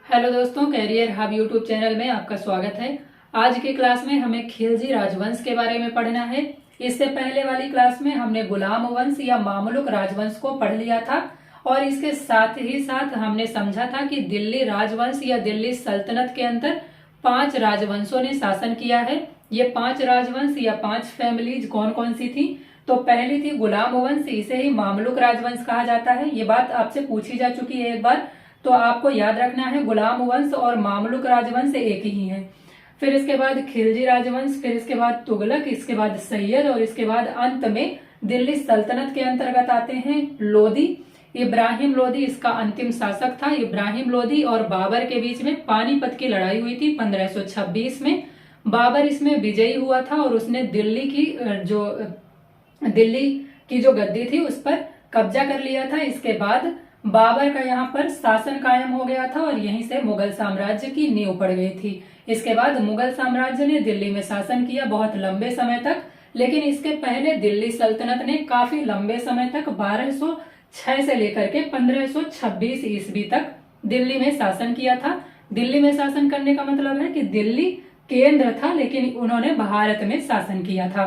Hello दोस्तों, career hub YouTube channel में आपका स्वागत है। आज की क्लास में हमें खिलजी राजवंश के बारे में पढ़ना है। इससे पहले वाली क्लास में हमने गुलाम वंश या मामलुक राजवंश को पढ़ लिया था और इसके साथ ही साथ हमने समझा था कि दिल्ली राजवंश या दिल्ली सल्तनत के अंदर 5 राजवंशों ने शासन किया है। ये 5 राजवंश या 5 फैमिलीज कौन कौन सी थी? तो पहली थी गुलाम वंश, इसे ही मामलुक राजवंश कहा जाता है। ये बात आपसे पूछी जा चुकी है एक बार, तो आपको याद रखना है गुलाम वंश और मामलुक राजवंश एक ही है। फिर इसके बाद खिलजी राजवंश, फिर इसके बाद तुगलक, इसके बाद सैयद और इसके बाद अंत में दिल्ली सल्तनत के अंतर्गत आते हैं लोधी। इब्राहिम लोधी इसका अंतिम शासक था। इब्राहिम लोधी और बाबर के बीच में पानीपत की लड़ाई हुई थी 1526 में। बाबर इसमें विजयी हुआ था और उसने दिल्ली की जो गद्दी थी उस पर कब्जा कर लिया था। इसके बाद बाबर का यहाँ पर शासन कायम हो गया था और यहीं से मुगल साम्राज्य की नींव पड़ गई थी। इसके बाद मुगल साम्राज्य ने दिल्ली में शासन किया बहुत लंबे समय तक, लेकिन इसके पहले दिल्ली सल्तनत ने काफी लंबे समय तक 1206 से लेकर के 1526 ईस्वी तक दिल्ली में शासन किया था। दिल्ली में शासन करने का मतलब है कि दिल्ली केंद्र था, लेकिन उन्होंने भारत में शासन किया था।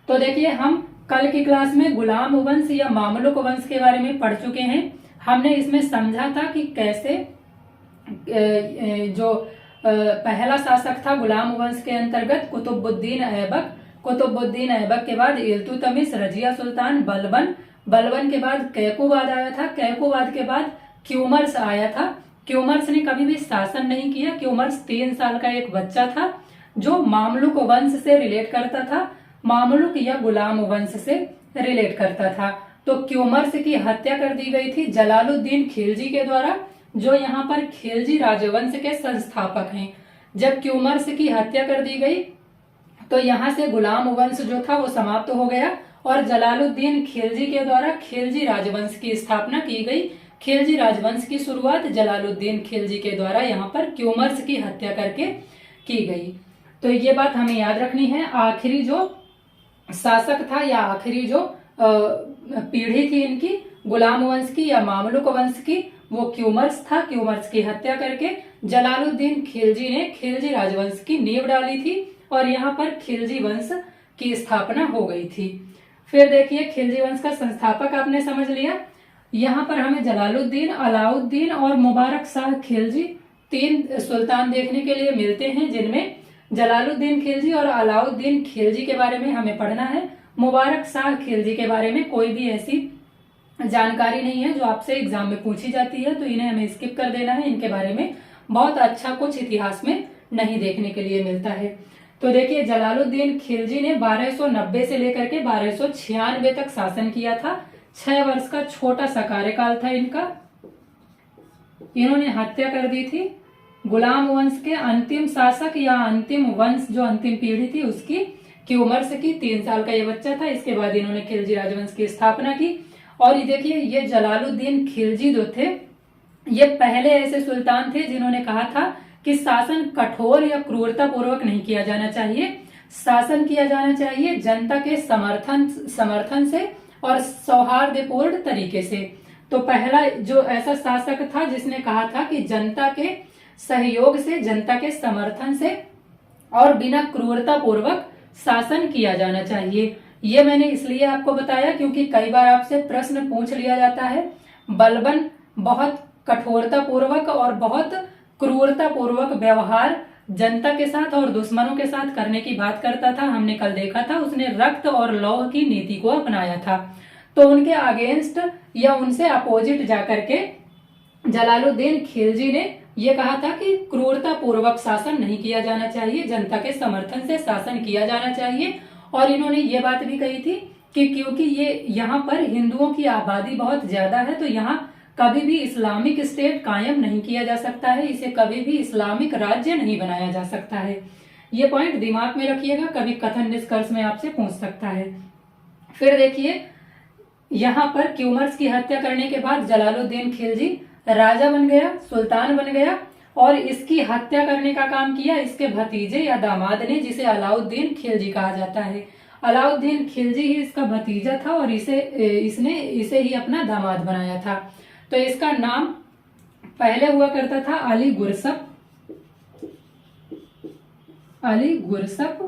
तो देखिए, हम कल की क्लास में गुलाम वंश या मामलुक वंश के बारे में पढ़ चुके हैं। हमने इसमें समझा था कि कैसे जो पहला शासक था गुलाम वंश के अंतर्गत कुतुबुद्दीन ऐबक। कुतुबुद्दीन ऐबक के बाद इल्तुतमिश, रजिया सुल्तान, बलबन के बाद कैकुबाद आया था। कैकुबाद के बाद क्यूमर्स आया था। क्यूमर्स ने कभी भी शासन नहीं किया। क्यूमर्स 3 साल का एक बच्चा था जो मामलुक वंश से रिलेट करता था, मामलुक या गुलाम वंश से रिलेट करता था। तो क्यूमर्स की हत्या कर दी गई थी जलालुद्दीन खिलजी के द्वारा, जो यहाँ पर खिलजी राजवंश के संस्थापक हैं। जब क्यूमर्स की हत्या कर दी गई तो यहाँ से गुलाम वंश जो था वो समाप्त हो गया और जलालुद्दीन खिलजी के द्वारा खिलजी राजवंश की स्थापना की गई। खिलजी राजवंश की शुरुआत जलालुद्दीन खिलजी के द्वारा यहाँ पर क्यूमर्स की हत्या करके की गई। तो ये बात हमें याद रखनी है। आखिरी जो शासक था या आखिरी जो पीढ़ी थी इनकी गुलाम वंश की या मामलुक वंश की, वो क्यूमर्स था। क्यूमर्स की हत्या करके जलालुद्दीन खिलजी ने खिलजी राजवंश की नींव डाली थी और यहाँ पर खिलजी वंश की स्थापना हो गई थी। फिर देखिए, खिलजी वंश का संस्थापक आपने समझ लिया। यहाँ पर हमें जलालुद्दीन, अलाउद्दीन और मुबारक शाह खिलजी 3 सुल्तान देखने के लिए मिलते हैं, जिनमें जलालुद्दीन खिलजी और अलाउद्दीन खिलजी के बारे में हमें पढ़ना है। मुबारक शाह खिलजी के बारे में कोई भी ऐसी जानकारी नहीं है जो आपसे एग्जाम में पूछी जाती है, तो इन्हें हमें स्किप कर देना है। इनके बारे में बहुत अच्छा कुछ इतिहास में नहीं देखने के लिए मिलता है। तो देखिए, जलालुद्दीन खिलजी ने 1290 से लेकर के 1296 तक शासन किया था। 6 वर्ष का छोटा सा कार्यकाल था इनका। इन्होंने हत्या कर दी थी गुलाम वंश के अंतिम शासक या अंतिम वंश, जो अंतिम पीढ़ी थी उसकी, क्यूमर्स की। 3 साल का ये बच्चा था। इसके बाद इन्होंने खिलजी राजवंश की स्थापना की। और ये देखिए, ये जलालुद्दीन खिलजी जो थे, ये पहले ऐसे सुल्तान थे जिन्होंने कहा था कि शासन कठोर या क्रूरता पूर्वक नहीं किया जाना चाहिए, शासन किया जाना चाहिए जनता के समर्थन से और सौहार्दपूर्ण तरीके से। तो पहला जो ऐसा शासक था जिसने कहा था कि जनता के सहयोग से, जनता के समर्थन से और बिना क्रूरता पूर्वक शासन किया जाना चाहिए। ये मैंने इसलिए आपको बताया क्योंकि कई बार आपसे प्रश्न पूछ लिया जाता है। बलबन बहुत कठोरता पूर्वक और बहुत क्रूरता पूर्वक व्यवहार जनता के साथ और दुश्मनों के साथ करने की बात करता था। हमने कल देखा था, उसने रक्त और लौह की नीति को अपनाया था। तो उनके अगेंस्ट या उनसे अपोजिट जाकर के जलालुद्दीन खिलजी ने ये कहा था कि क्रूरता पूर्वक शासन नहीं किया जाना चाहिए, जनता के समर्थन से शासन किया जाना चाहिए। और इन्होंने ये बात भी कही थी कि क्योंकि ये यहाँ पर हिंदुओं की आबादी बहुत ज्यादा है, तो यहाँ कभी भी इस्लामिक स्टेट कायम नहीं किया जा सकता है, इसे कभी भी इस्लामिक राज्य नहीं बनाया जा सकता है। ये पॉइंट दिमाग में रखिएगा, कभी कथन निष्कर्ष में आपसे पूछ सकता है। फिर देखिए, यहाँ पर क्यूमर्स की हत्या करने के बाद जलालुद्दीन खिलजी राजा बन गया, सुल्तान बन गया और इसकी हत्या करने का काम किया इसके भतीजे या दामाद ने, जिसे अलाउद्दीन खिलजी कहा जाता है। अलाउद्दीन खिलजी ही इसका भतीजा था और इसे ही अपना दामाद बनाया था। तो इसका नाम पहले हुआ करता था अली गुरसप, अली गुरसप,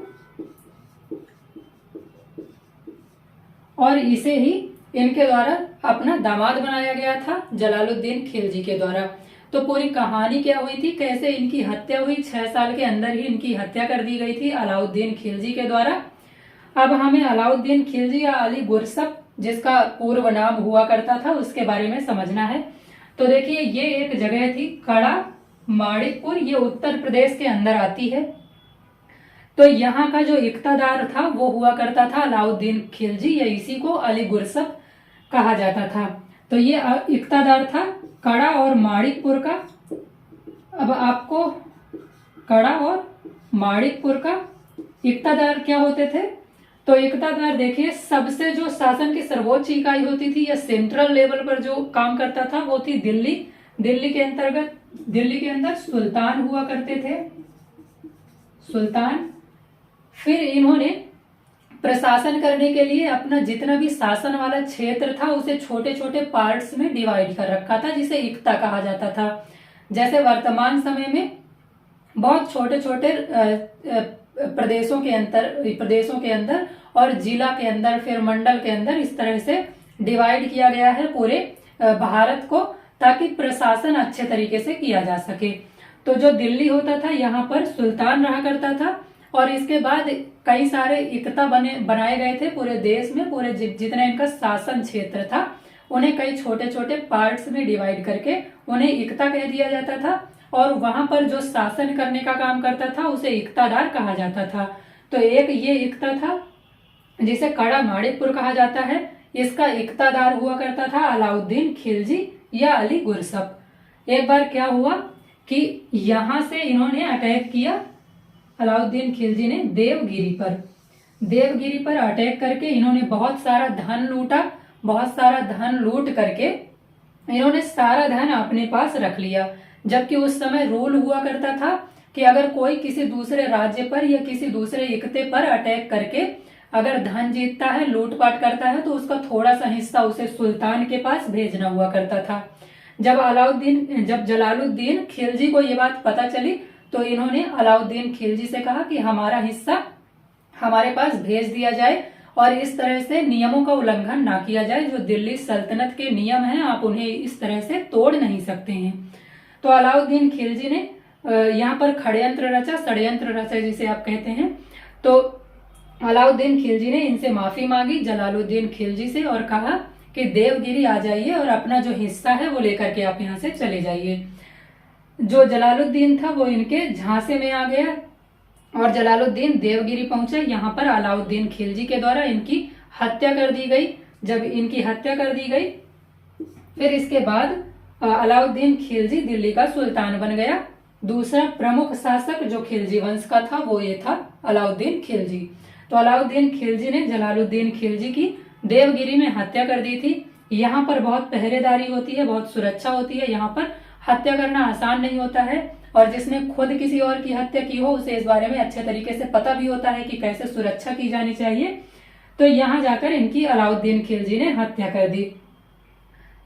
और इसे ही इनके द्वारा अपना दामाद बनाया गया था जलालुद्दीन खिलजी के द्वारा। तो पूरी कहानी क्या हुई थी, कैसे इनकी हत्या हुई, 6 साल के अंदर ही इनकी हत्या कर दी गई थी अलाउद्दीन खिलजी के द्वारा। अब हमें अलाउद्दीन खिलजी या अली गुरसप, जिसका पूर्व नाम हुआ करता था, उसके बारे में समझना है। तो देखिए, ये एक जगह थी कड़ा माणिकपुर, ये उत्तर प्रदेश के अंदर आती है। तो यहाँ का जो इक्तादार था वो हुआ करता था अलाउद्दीन खिलजी, या इसी को अली गुरसप कहा जाता था। तो ये इक्तादार था कड़ा और माणिकपुर का। अब आपको कड़ा और माणिकपुर का इक्तादार क्या होते थे, तो इक्तादार देखिए, सबसे जो शासन की सर्वोच्च इकाई होती थी या सेंट्रल लेवल पर जो काम करता था वो थी दिल्ली। दिल्ली के अंतर्गत, दिल्ली के अंदर सुल्तान हुआ करते थे, सुल्तान। फिर इन्होंने प्रशासन करने के लिए अपना जितना भी शासन वाला क्षेत्र था उसे छोटे छोटे पार्ट्स में डिवाइड कर रखा था, जिसे इक्ता कहा जाता था। जैसे वर्तमान समय में बहुत छोटे छोटे प्रदेशों के अंदर और जिला के अंदर, फिर मंडल के अंदर, इस तरह से डिवाइड किया गया है पूरे भारत को, ताकि प्रशासन अच्छे तरीके से किया जा सके। तो जो दिल्ली होता था यहाँ पर सुल्तान रहा करता था, और इसके बाद कई सारे इक्ता बनाए गए थे पूरे देश में। पूरे जितना इनका शासन क्षेत्र था उन्हें कई छोटे छोटे पार्ट्स में डिवाइड करके उन्हें इक्ता कह दिया जाता था, और वहां पर जो शासन करने का काम करता था उसे इक्तादार कहा जाता था। तो एक ये इक्ता था जिसे कड़ा माणिकपुर कहा जाता है, इसका इक्तादार हुआ करता था अलाउद्दीन खिलजी या अली गुरसप। एक बार क्या हुआ कि यहां से इन्होंने अटैक किया, अलाउद्दीन खिलजी ने देवगिरी पर अटैक करके इन्होंने बहुत सारा धन लूटा। बहुत सारा धन लूट करके इन्होंने सारा धन अपने पास रख लिया। जबकि उस समय रूल हुआ करता था कि अगर कोई किसी दूसरे राज्य पर या किसी दूसरे इक्ते पर अटैक करके अगर धन जीतता है, लूटपाट करता है, तो उसका थोड़ा सा हिस्सा उसे सुल्तान के पास भेजना हुआ करता था। जब जलालुद्दीन खिलजी को ये बात पता चली तो इन्होंने अलाउद्दीन खिलजी से कहा कि हमारा हिस्सा हमारे पास भेज दिया जाए, और इस तरह से नियमों का उल्लंघन ना किया जाए। जो दिल्ली सल्तनत के नियम हैं आप उन्हें इस तरह से तोड़ नहीं सकते हैं। तो अलाउद्दीन खिलजी ने यहाँ पर षड्यंत्र रचा जिसे आप कहते हैं। तो अलाउद्दीन खिलजी ने इनसे माफी मांगी जलालुद्दीन खिलजी से, और कहा कि देवगिरी आ जाइए और अपना जो हिस्सा है वो लेकर के आप यहाँ से चले जाइए। जो जलालुद्दीन था वो इनके झांसे में आ गया और जलालुद्दीन देवगिरी पहुंचे। यहाँ पर अलाउद्दीन खिलजी के द्वारा इनकी हत्या कर दी गई। जब इनकी हत्या कर दी गई, फिर इसके बाद अलाउद्दीन खिलजी दिल्ली का सुल्तान बन गया। दूसरा प्रमुख शासक जो खिलजी वंश का था वो ये था अलाउद्दीन खिलजी। तो अलाउद्दीन खिलजी ने जलालुद्दीन खिलजी की देवगिरी में हत्या कर दी थी। यहाँ पर बहुत पहरेदारी होती है, बहुत सुरक्षा होती है। यहाँ पर हत्या करना आसान नहीं होता है, और जिसने खुद किसी और की हत्या की हो उसे इस बारे में अच्छे तरीके से पता भी होता है कि कैसे सुरक्षा की जानी चाहिए। तो यहाँ जाकर इनकी अलाउद्दीन खिलजी ने हत्या कर दी।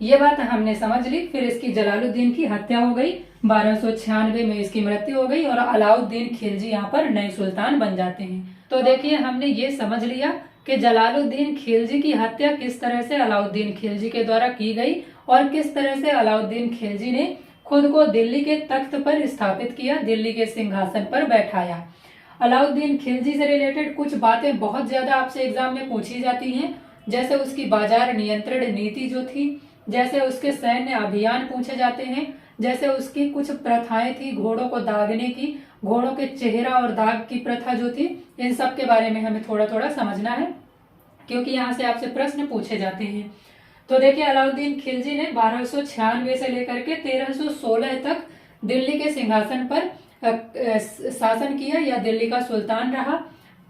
ये बात हमने समझ ली। फिर इसकी जलालुद्दीन की हत्या हो गई, 1296 में इसकी मृत्यु हो गई, और अलाउद्दीन खिलजी यहाँ पर नए सुल्तान बन जाते हैं। तो देखिए, हमने ये समझ लिया कि जलालुद्दीन खिलजी की हत्या किस तरह से अलाउद्दीन खिलजी के द्वारा की गई, और किस तरह से अलाउद्दीन खिलजी ने खुद को दिल्ली के तख्त पर स्थापित किया, दिल्ली के सिंहासन पर बैठाया। अलाउद्दीन खिलजी से रिलेटेड कुछ बातें बहुत ज्यादा आपसे एग्जाम में पूछी जाती हैं, जैसे उसकी बाजार नियंत्रण नीति जो थी, जैसे उसके सैन्य अभियान पूछे जाते हैं, जैसे उसकी कुछ प्रथाएं थी घोड़ों को दागने की, घोड़ों के चेहरा और दाग की प्रथा जो थी, इन सब के बारे में हमें थोड़ा थोड़ा समझना है, क्योंकि यहाँ से आपसे प्रश्न पूछे जाते हैं। तो देखिए, अलाउद्दीन खिलजी ने 1296 से लेकर के 1316 तक दिल्ली के सिंहासन पर शासन किया, या दिल्ली का सुल्तान रहा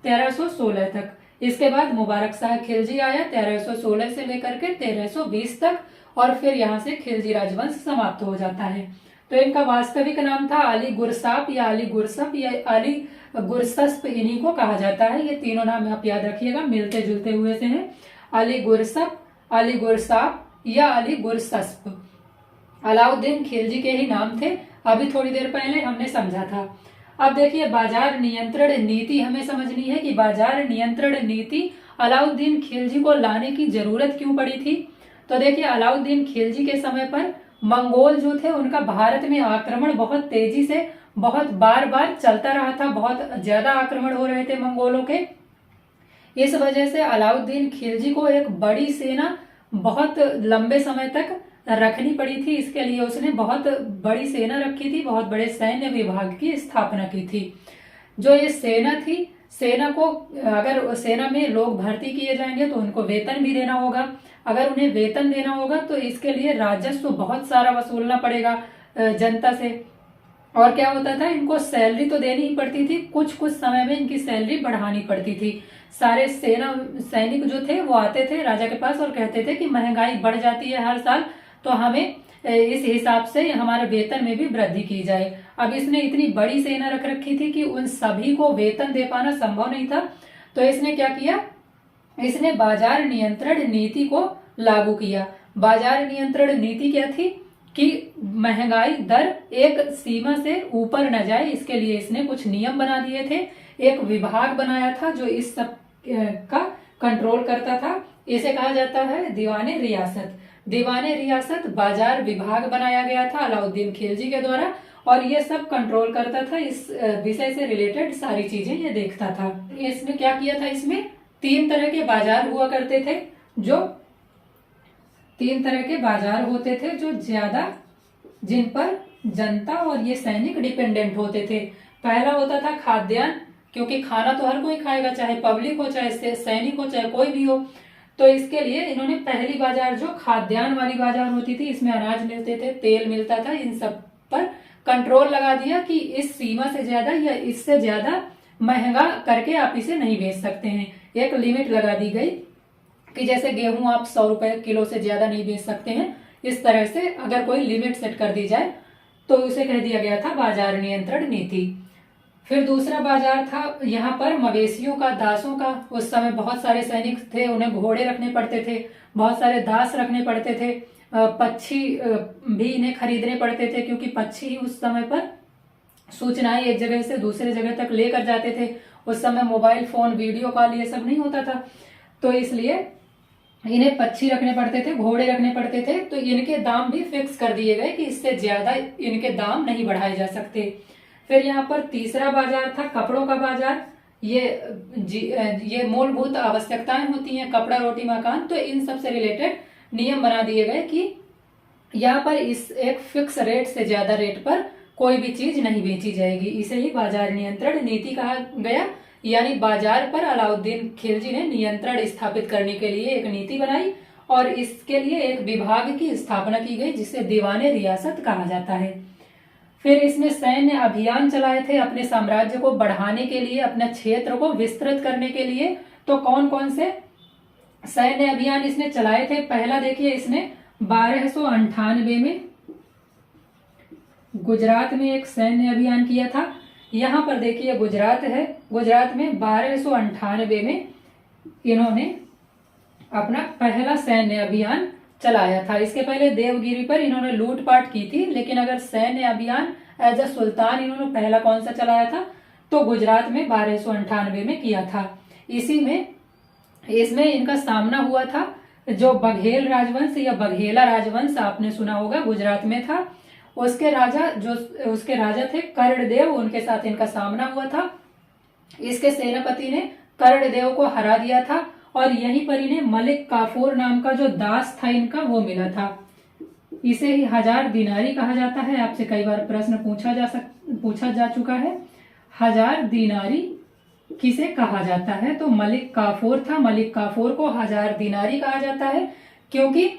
1316 तक। इसके बाद मुबारक शाह खिलजी आया 1316 से लेकर के 1320 तक, और फिर यहाँ से खिलजी राजवंश समाप्त हो जाता है। तो इनका वास्तविक नाम था अली गुरसाप या अली गुरसप या अली गुरसस्प, इन्हीं को कहा जाता है। ये तीनों नाम आप याद रखिएगा, मिलते जुलते हुए से हैं, अली गुरसप, अली गुरसाप या अली गुरसस्प। अलाउद्दीन खिलजी के ही नाम थे, अभी थोड़ी देर पहले हमने समझा था। अब देखिए बाजार नियंत्रण नीति हमें समझनी है कि बाजार नियंत्रण नीति अलाउद्दीन खिलजी को लाने की जरूरत क्यों पड़ी थी। तो देखिए अलाउद्दीन खिलजी के समय पर मंगोल जो थे उनका भारत में आक्रमण बहुत तेजी से बहुत बार बार चलता रहा था, बहुत ज्यादा आक्रमण हो रहे थे मंगोलों के। इस वजह से अलाउद्दीन खिलजी को एक बड़ी सेना बहुत लंबे समय तक रखनी पड़ी थी। इसके लिए उसने बहुत बड़ी सेना रखी थी, बहुत बड़े सैन्य विभाग की स्थापना की थी। जो ये सेना थी, सेना को अगर सेना में लोग भर्ती किए जाएंगे तो उनको वेतन भी देना होगा। अगर उन्हें वेतन देना होगा तो इसके लिए राजस्व बहुत सारा वसूलना पड़ेगा जनता से। और क्या होता था, इनको सैलरी तो देनी ही पड़ती थी, कुछ कुछ समय में इनकी सैलरी बढ़ानी पड़ती थी। सारे सैनिक जो थे वो आते थे राजा के पास और कहते थे कि महंगाई बढ़ जाती है हर साल, तो हमें इस हिसाब से हमारे वेतन में भी वृद्धि की जाए। अब इसने इतनी बड़ी सेना रख रखी थी कि उन सभी को वेतन दे पाना संभव नहीं था। तो इसने क्या किया, इसने बाजार नियंत्रण नीति को लागू किया। बाजार नियंत्रण नीति क्या थी कि महंगाई दर एक सीमा से ऊपर न जाए, इसके लिए इसने कुछ नियम बना दिए थे। एक विभाग बनाया था जो इस सब का कंट्रोल करता था। इसे कहा जाता है दीवाने रियासत। दीवाने रियासत बाजार विभाग बनाया गया था अलाउद्दीन खिलजी के द्वारा, और ये सब कंट्रोल करता था। इस विषय से रिलेटेड सारी चीजें ये देखता था। इसने क्या किया था, इसमें 3 तरह के बाजार हुआ करते थे, जो 3 तरह के बाजार होते थे जो ज्यादा जिन पर जनता और ये सैनिक डिपेंडेंट होते थे। पहला होता था खाद्यान्न, क्योंकि खाना तो हर कोई खाएगा, चाहे पब्लिक हो, चाहे सैनिक हो, चाहे कोई भी हो। तो इसके लिए इन्होंने पहली बाजार जो खाद्यान्न वाली बाजार होती थी, इसमें अनाज मिलते थे, तेल मिलता था, इन सब पर कंट्रोल लगा दिया कि इस सीमा से ज्यादा या इससे ज्यादा महंगा करके आप इसे नहीं बेच सकते हैं। एक लिमिट लगा दी गई कि जैसे गेहूं आप 100 रुपए किलो से ज्यादा नहीं बेच सकते हैं, इस तरह से अगर कोई लिमिट सेट कर दी जाए तो उसे कह दिया गया था बाजार नियंत्रण नीति। फिर दूसरा बाजार था यहाँ पर मवेशियों का, दासों का। उस समय बहुत सारे सैनिक थे, उन्हें घोड़े रखने पड़ते थे, बहुत सारे दास रखने पड़ते थे, पक्षी भी इन्हें खरीदने पड़ते थे, क्योंकि पक्षी ही उस समय पर सूचनाएं एक जगह से दूसरे जगह तक लेकर जाते थे। उस समय मोबाइल फोन, वीडियो कॉल ये सब नहीं होता था, तो इसलिए इन्हें पक्षी रखने पड़ते थे, घोड़े रखने पड़ते थे। तो इनके दाम भी फिक्स कर दिए गए कि इससे ज्यादा इनके दाम नहीं बढ़ाए जा सकते। फिर यहाँ पर तीसरा बाजार था कपड़ों का बाजार। ये मूलभूत आवश्यकताएं होती हैं, कपड़ा, रोटी, मकान, तो इन सब से रिलेटेड नियम बना दिए गए कि यहाँ पर इस एक फिक्स रेट से ज्यादा रेट पर कोई भी चीज नहीं बेची जाएगी। इसे ही बाजार नियंत्रण नीति कहा गया। यानी बाजार पर अलाउद्दीन खिलजी ने नियंत्रण स्थापित करने के लिए एक नीति बनाई और इसके लिए एक विभाग की स्थापना की गई जिसे दीवाने रियासत कहा जाता है। फिर इसने सैन्य अभियान चलाए थे अपने साम्राज्य को बढ़ाने के लिए, अपने क्षेत्र को विस्तृत करने के लिए। तो कौन कौन से सैन्य अभियान इसने चलाए थे? पहला देखिए, इसने 1298 में गुजरात में एक सैन्य अभियान किया था। यहाँ पर देखिए गुजरात है, गुजरात में 1298 में इन्होंने अपना पहला सैन्य अभियान चलाया था। इसके पहले देवगिरी पर इन्होंने लूटपाट की थी, लेकिन अगर सैन्य अभियान एज अ सुल्तान इन्होंने पहला कौन सा चलाया था तो गुजरात में 1298 में किया था। इसी में इसमें इनका सामना हुआ था जो बघेल राजवंश या बघेला राजवंश आपने सुना होगा, गुजरात में था। उसके राजा थे कर्णदेव, उनके साथ इनका सामना हुआ था। इसके सेनापति ने कर्णदेव को हरा दिया था और यहीं पर इन्हें मलिक काफूर नाम का जो दास था इनका वो मिला था। इसे ही 1000 दिनारी कहा जाता है। आपसे कई बार प्रश्न पूछा जा चुका है, 1000 दिनारी किसे कहा जाता है? तो मलिक काफूर था। मलिक काफूर को 1000 दिनारी कहा जाता है क्योंकि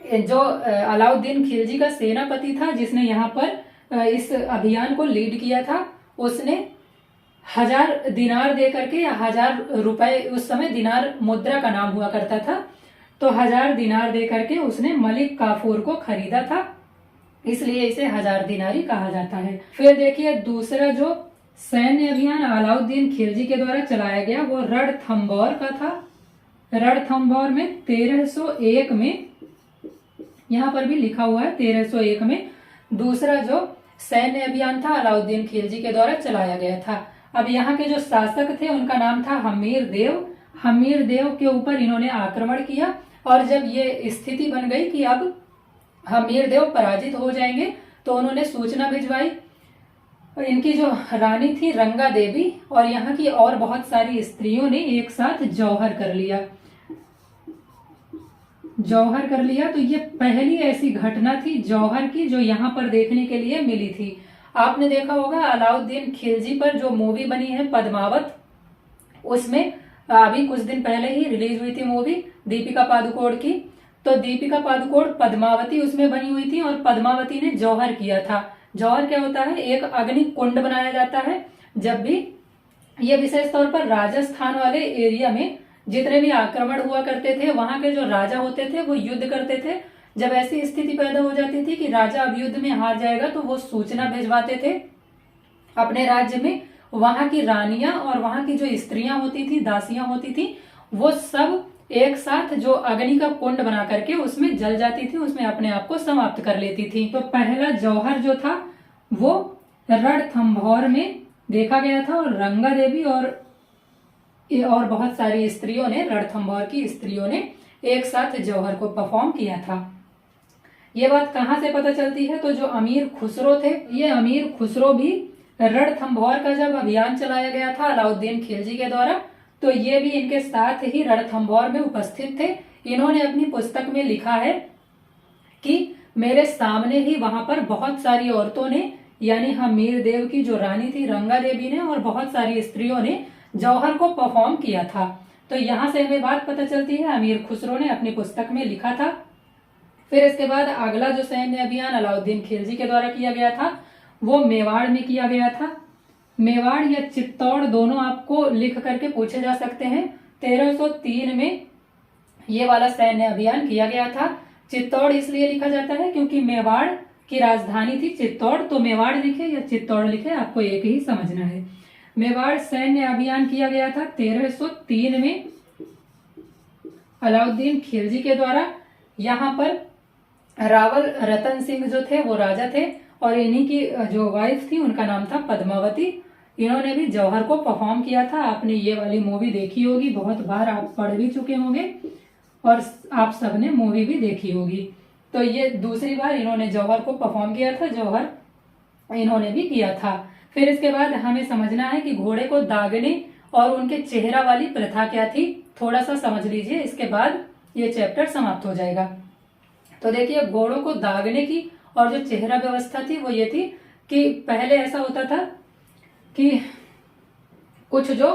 जो अलाउद्दीन खिलजी का सेनापति था जिसने यहाँ पर इस अभियान को लीड किया था, उसने 1000 दिनार दे करके या 1000 रुपए, उस समय दिनार मुद्रा का नाम हुआ करता था, तो 1000 दिनार दे करके उसने मलिक काफूर को खरीदा था, इसलिए इसे 1000 दिनारी कहा जाता है। फिर देखिए दूसरा जो सैन्य अभियान अलाउद्दीन खिलजी के द्वारा चलाया गया वो रणथंभौर का था। रणथंभौर में 1301 में यहाँ पर भी लिखा हुआ है 1301 में दूसरा जो सैन्य अभियान था अलाउद्दीन खिलजी के द्वारा चलाया गया था। अब यहाँ के जो शासक थे उनका नाम था हमीर देव। हमीर देव के ऊपर इन्होंने आक्रमण किया और जब ये स्थिति बन गई कि अब हमीर देव पराजित हो जाएंगे तो उन्होंने सूचना भिजवाई। इनकी जो रानी थी रंगा देवी और यहाँ की और बहुत सारी स्त्रियों ने एक साथ जौहर कर लिया। तो ये पहली ऐसी घटना थी जौहर की जो यहाँ पर देखने के लिए मिली थी। आपने देखा होगा अलाउद्दीन खिलजी पर जो मूवी बनी है पद्मावत, उसमें अभी कुछ दिन पहले ही रिलीज हुई थी मूवी दीपिका पादुकोण की। तो दीपिका पादुकोण पद्मावती उसमें बनी हुई थी और पद्मावती ने जौहर किया था। जौहर क्या होता है? एक अग्नि कुंड बनाया जाता है जब भी ये विशेष तौर पर राजस्थान वाले एरिया में जितने भी आक्रमण हुआ करते थे वहां के जो राजा होते थे वो युद्ध करते थे। जब ऐसी स्थिति पैदा हो जाती थी कि राजा अब युद्ध में हार जाएगा तो वो सूचना भिजवाते थे अपने राज्य में। वहां की रानियां और वहां की जो स्त्रियां होती थी, दासियां होती थी, वो सब एक साथ जो अग्नि का कुंड बना करके उसमें जल जाती थी, उसमें अपने आप को समाप्त कर लेती थी। तो पहला जौहर जो था वो रणथंभौर में देखा गया था और रंगा देवी और बहुत सारी स्त्रियों ने, रणथंभौर की स्त्रियों ने एक साथ जौहर को परफॉर्म किया था। ये बात कहाँ से पता चलती है? तो जो अमीर खुसरो थे, ये अमीर खुसरो भी रणथंभौर का जब अभियान चलाया गया था अलाउद्दीन खिलजी के द्वारा तो ये भी इनके साथ ही रणथंभौर में उपस्थित थे। इन्होंने अपनी पुस्तक में लिखा है कि मेरे सामने ही वहां पर बहुत सारी औरतों ने, यानी हमीर देव की जो रानी थी रंगा देवी ने और बहुत सारी स्त्रियों ने जौहर को परफॉर्म किया था। तो यहाँ से हमें बात पता चलती है अमीर खुसरो ने अपनी पुस्तक में लिखा था। फिर इसके बाद अगला जो सैन्य अभियान अलाउद्दीन खिलजी के द्वारा किया गया था वो मेवाड़ में किया गया था। मेवाड़ या चित्तौड़ दोनों आपको लिख करके पूछे जा सकते हैं। 1303 में ये वाला सैन्य अभियान किया गया था। चित्तौड़ इसलिए लिखा जाता है क्योंकि मेवाड़ की राजधानी थी चित्तौड़, तो मेवाड़ लिखे या चित्तौड़ लिखे आपको एक ही समझना है। मेवाड़ सैन्य अभियान किया गया था 1303 में अलाउद्दीन खिलजी के द्वारा। यहाँ पर रावल रतन सिंह जो थे वो राजा थे और इन्हीं की जो वाइफ थी उनका नाम था पद्मावती। इन्होंने भी जौहर को परफॉर्म किया था। आपने ये वाली मूवी देखी होगी, बहुत बार आप पढ़ भी चुके होंगे और आप सबने मूवी भी देखी होगी। तो ये दूसरी बार इन्होंने जौहर को परफॉर्म किया था, जौहर इन्होंने भी किया था। फिर इसके बाद हमें समझना है कि घोड़े को दागने और उनके चेहरा वाली प्रथा क्या थी, थोड़ा सा समझ लीजिए, इसके बाद ये चैप्टर समाप्त हो जाएगा। तो देखिए घोड़ों को दागने की और जो चेहरा व्यवस्था थी वो ये थी कि पहले ऐसा होता था कि कुछ जो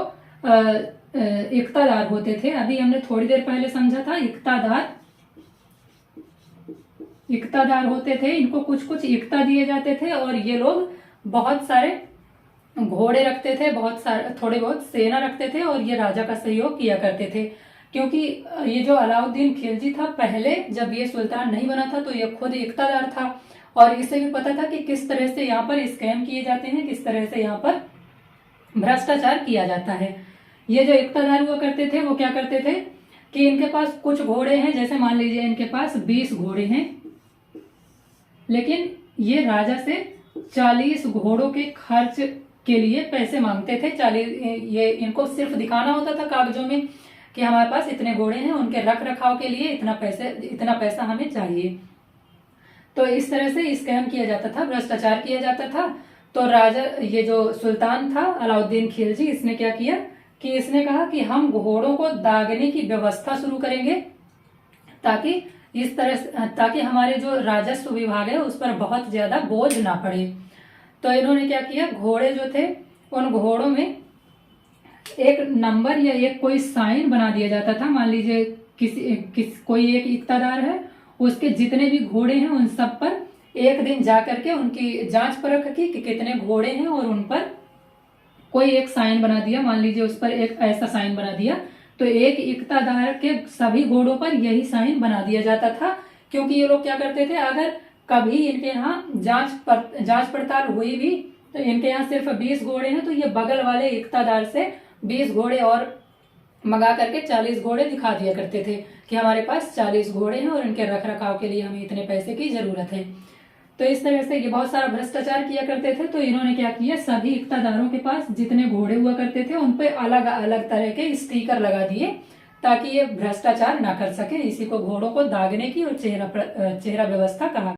इक्तादार होते थे, अभी हमने थोड़ी देर पहले समझा था इक्तादार होते थे, इनको कुछ कुछ इक्ता दिए जाते थे और ये लोग बहुत सारे घोड़े रखते थे, बहुत सारे थोड़े बहुत सेना रखते थे और ये राजा का सहयोग किया करते थे। क्योंकि ये जो अलाउद्दीन खिलजी था पहले जब ये सुल्तान नहीं बना था तो ये खुद इक्तादार था और इसे भी पता था कि किस तरह से यहाँ पर स्कैम किए जाते हैं, किस तरह से यहाँ पर भ्रष्टाचार किया जाता है। ये जो इक्तादार हुआ करते थे वो क्या करते थे कि इनके पास कुछ घोड़े हैं, जैसे मान लीजिए इनके पास 20 घोड़े हैं, लेकिन ये राजा से 40 घोड़ों के खर्च के लिए पैसे मांगते थे। 40 ये इनको सिर्फ दिखाना होता था कागजों में कि हमारे पास इतने घोड़े हैं, उनके रख रखाव के लिए इतना पैसा हमें चाहिए। तो इस तरह से स्कैम किया जाता था, भ्रष्टाचार किया जाता था। तो राजा, ये जो सुल्तान था अलाउद्दीन खिलजी, इसने क्या किया कि इसने कहा कि हम घोड़ों को दागने की व्यवस्था शुरू करेंगे ताकि हमारे जो राजस्व विभाग है उस पर बहुत ज्यादा बोझ ना पड़े। तो इन्होंने क्या किया, घोड़े जो थे उन घोड़ों में एक नंबर या एक कोई साइन बना दिया जाता था। मान लीजिए कोई एक इक्तादार है, उसके जितने भी घोड़े हैं उन सब पर एक दिन जा करके उनकी जांच परख की कि कितने घोड़े हैं और उन पर कोई एक साइन बना दिया। मान लीजिए उस पर एक ऐसा साइन बना दिया तो एक इक्तादार के सभी घोड़ों पर यही साइन बना दिया जाता था। क्योंकि ये लोग क्या करते थे, अगर कभी इनके यहाँ जांच पड़ताल हुई भी तो इनके यहाँ सिर्फ 20 घोड़े हैं तो ये बगल वाले इक्तादार से 20 घोड़े और मंगा करके 40 घोड़े दिखा दिया करते थे कि हमारे पास 40 घोड़े हैं और इनके रख रखाव के लिए हमें इतने पैसे की जरूरत है। तो इस तरह से ये बहुत सारा भ्रष्टाचार किया करते थे। तो इन्होंने क्या किया, सभी इक्तादारों के पास जितने घोड़े हुआ करते थे उन पे अलग अलग तरह के स्टिकर लगा दिए ताकि ये भ्रष्टाचार ना कर सके। इसी को घोड़ों को दागने की और चेहरा व्यवस्था कहा।